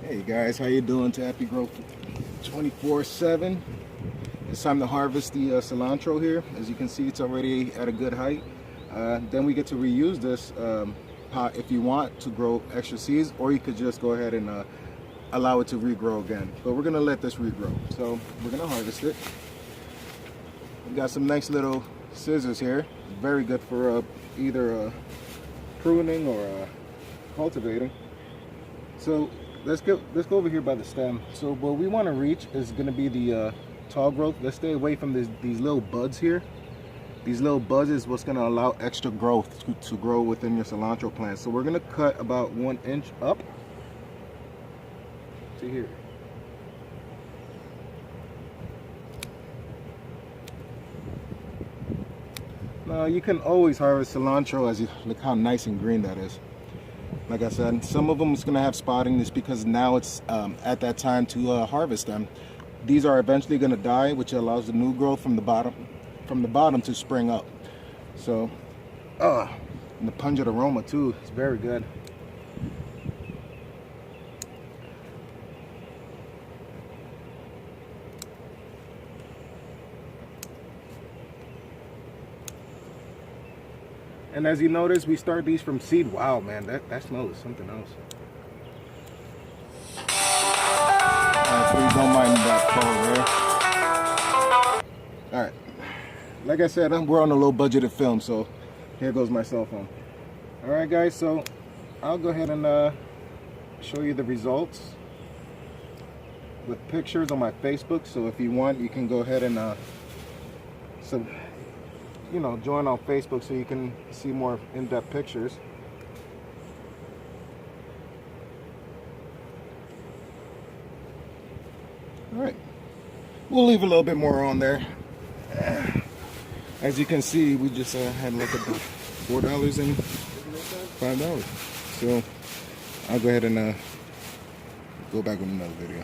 Hey guys, how you doing? To Happy Growth 24/7. It's time to harvest the cilantro here. As you can see, it's already at a good height. Then we get to reuse this pot if you want to grow extra seeds, or you could just go ahead and allow it to regrow again. But we're gonna let this regrow. So we're gonna harvest it. We got some nice little scissors here. Very good for either pruning or cultivating. So let's go over here by the stem. So what we want to reach is going to be the tall growth. Let's stay away from these little buds here. These little buds is what's going to allow extra growth to grow within your cilantro plant. So we're going to cut about 1 inch up to here. Now you can always harvest cilantro as you look how nice and green that is. Like I said, some of them is going to have spotting. This because now it's at that time to harvest them. These are eventually going to die, which allows the new growth from the bottom to spring up. So, and the pungent aroma too is very good. And as you notice, we start these from seed. Wow, man, that smells something else. Please don't mind that phone there. All right, like I said, we're on a low budgeted film, so here goes my cell phone. All right, guys, so I'll go ahead and show you the results with pictures on my Facebook. So if you want, you can go ahead and join on Facebook so you can see more in-depth pictures. All right, we'll leave a little bit more on there. As you can see, we just had a look at the $4 and $5. So I'll go ahead and go back with another video.